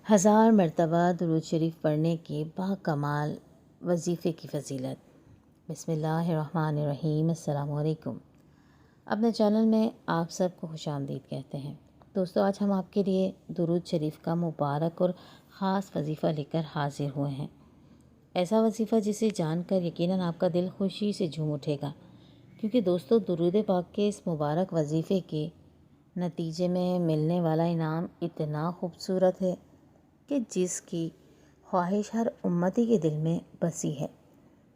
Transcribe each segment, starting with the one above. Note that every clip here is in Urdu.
1000 مرتبہ درود شریف پڑھنے کے باکمال وظیفے کی فضیلت۔ بسم اللہ الرحمن الرحیم۔ السلام علیکم۔ اپنے چینل میں آپ سب کو خوش آمدید کہتے ہیں۔ دوستو، آج ہم آپ کے لیے درود شریف کا مبارک اور خاص وظیفہ لے کر حاضر ہوئے ہیں۔ ایسا وظیفہ جسے جان کر یقیناً آپ کا دل خوشی سے جھوم اٹھے گا، کیونکہ دوستو درود پاک کے اس مبارک وظیفے کے نتیجے میں ملنے والا انعام اتنا خوبصورت ہے کہ جس کی خواہش ہر امتی کے دل میں بسی ہے۔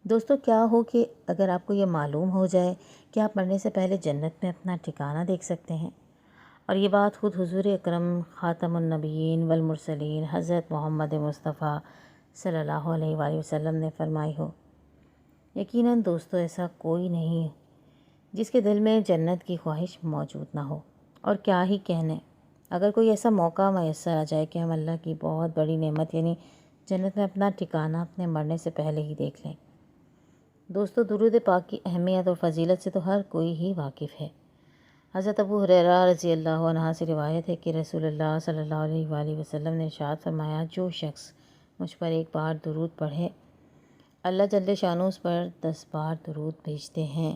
دوستو، کیا ہو کہ اگر آپ کو یہ معلوم ہو جائے کہ آپ مرنے سے پہلے جنت میں اپنا ٹھکانہ دیکھ سکتے ہیں، اور یہ بات خود حضور اکرم خاتم النبیین والمرسلین حضرت محمد مصطفیٰ صلی اللہ علیہ وآلہ وسلم نے فرمائی ہو۔ یقیناً دوستو، ایسا کوئی نہیں جس کے دل میں جنت کی خواہش موجود نہ ہو۔ اور کیا ہی کہنے، اگر کوئی ایسا موقع میسر آ جائے کہ ہم اللہ کی بہت بڑی نعمت یعنی جنت میں اپنا ٹھکانہ اپنے مرنے سے پہلے ہی دیکھ لیں۔ دوستو، درود پاک کی اہمیت اور فضیلت سے تو ہر کوئی ہی واقف ہے۔ حضرت ابو ہریرہ رضی اللہ عنہ سے روایت ہے کہ رسول اللہ صلی اللہ علیہ وآلہ وسلم نے ارشاد فرمایا، جو شخص مجھ پر ایک بار درود پڑھے، اللہ جل شانہ اس پر 10 بار درود بھیجتے ہیں۔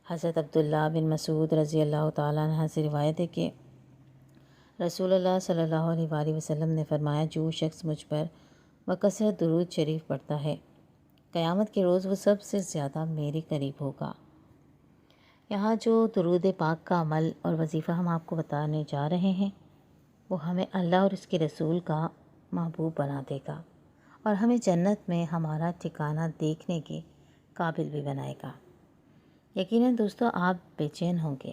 حضرت عبداللہ بن مسعود رضی اللہ تعالیٰ عنہ سے روایت ہے کہ رسول اللہ صلی اللہ علیہ وآلہ وسلم نے فرمایا، جو شخص مجھ پر بکثرت درود شریف پڑھتا ہے، قیامت کے روز وہ سب سے زیادہ میرے قریب ہوگا۔ یہاں جو درود پاک کا عمل اور وظیفہ ہم آپ کو بتانے جا رہے ہیں، وہ ہمیں اللہ اور اس کے رسول کا محبوب بنا دے گا، اور ہمیں جنت میں ہمارا ٹھکانہ دیکھنے کے قابل بھی بنائے گا۔ یقیناً دوستو، آپ بے چین ہوں گے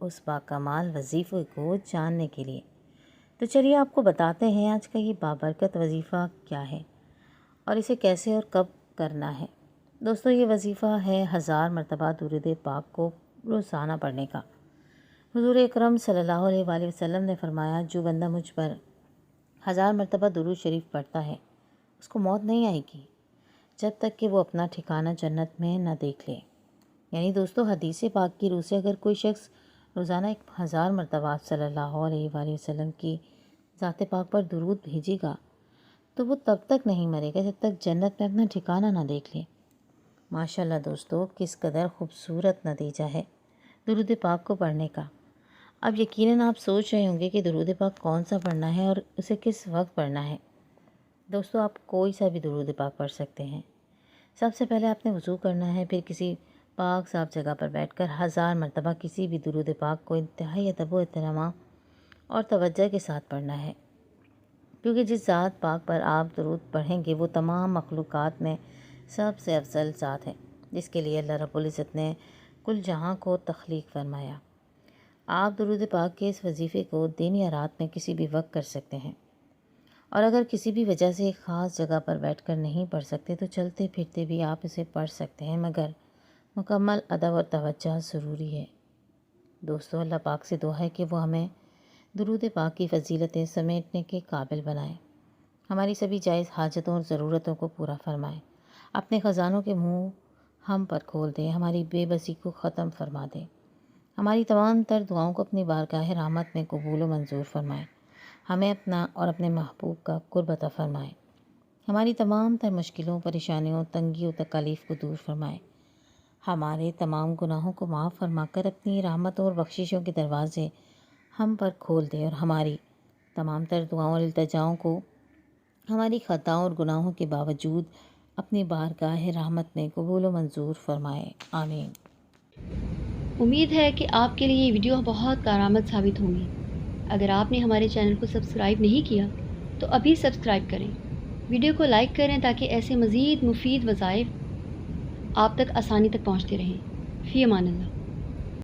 اس باکمال وظیفے کو جاننے کے لیے۔ تو چلیے آپ کو بتاتے ہیں آج کا یہ بابرکت وظیفہ کیا ہے اور اسے کیسے اور کب کرنا ہے۔ دوستو، یہ وظیفہ ہے 1000 مرتبہ درود پاک کو روزانہ پڑھنے کا۔ حضور اکرم صلی اللہ علیہ وآلہ وسلم نے فرمایا، جو بندہ مجھ پر 1000 مرتبہ درود شریف پڑھتا ہے، اس کو موت نہیں آئے گی جب تک کہ وہ اپنا ٹھکانہ جنت میں نہ دیکھ لے۔ یعنی دوستو، حدیث پاک کی روح سے اگر کوئی شخص روزانہ 1000 مرتبہ آپ صلی اللہ علیہ وآلہ وسلم کی ذات پاک پر درود بھیجے گا تو وہ تب تک نہیں مرے گا جب تک جنت میں اپنا ٹھکانہ نہ دیکھ لے۔ ماشاءاللہ دوستو، کس قدر خوبصورت نتیجہ ہے درود پاک کو پڑھنے کا۔ اب یقیناً آپ سوچ رہے ہوں گے کہ درود پاک کون سا پڑھنا ہے اور اسے کس وقت پڑھنا ہے۔ دوستو، آپ کوئی سا بھی درود پاک پڑھ سکتے ہیں۔ سب سے پہلے آپ نے وضو کرنا ہے، پھر کسی پاک صاف جگہ پر بیٹھ کر 1000 مرتبہ کسی بھی درود پاک کو انتہائی ادب و احترام اور توجہ کے ساتھ پڑھنا ہے، کیونکہ جس ذات پاک پر آپ درود پڑھیں گے وہ تمام مخلوقات میں سب سے افضل ذات ہے، جس کے لیے اللہ رب العزت نے کل جہاں کو تخلیق فرمایا۔ آپ درود پاک کے اس وظیفے کو دن یا رات میں کسی بھی وقت کر سکتے ہیں، اور اگر کسی بھی وجہ سے ایک خاص جگہ پر بیٹھ کر نہیں پڑھ سکتے تو چلتے پھرتے بھی آپ اسے پڑھ سکتے ہیں، مگر مکمل ادب اور توجہ ضروری ہے۔ دوستو، اللہ پاک سے دعا ہے کہ وہ ہمیں درود پاک کی فضیلتیں سمیٹنے کے قابل بنائیں، ہماری سبھی جائز حاجتوں اور ضرورتوں کو پورا فرمائیں، اپنے خزانوں کے منہ ہم پر کھول دیں، ہماری بے بسی کو ختم فرما دیں، ہماری تمام تر دعاؤں کو اپنی بارگاہ رحمت میں قبول و منظور فرمائیں، ہمیں اپنا اور اپنے محبوب کا قرب عطا فرمائیں، ہماری تمام تر مشکلوں، پریشانیوں، تنگیوں، تکالیف کو دور فرمائیں، ہمارے تمام گناہوں کو معاف فرما کر اپنی رحمتوں اور بخششوں کے دروازے ہم پر کھول دے، اور ہماری تمام تر دعاؤں اور التجاؤں کو ہماری خطاؤں اور گناہوں کے باوجود اپنی بارگاہ رحمت میں قبول و منظور فرمائے، آمین۔ امید ہے کہ آپ کے لیے یہ ویڈیو بہت کارآمد ثابت ہوگی۔ اگر آپ نے ہمارے چینل کو سبسکرائب نہیں کیا تو ابھی سبسکرائب کریں، ویڈیو کو لائک کریں تاکہ ایسے مزید مفید وظائف آپ تک آسانی تک پہنچتے رہیں۔ فی امان اللہ۔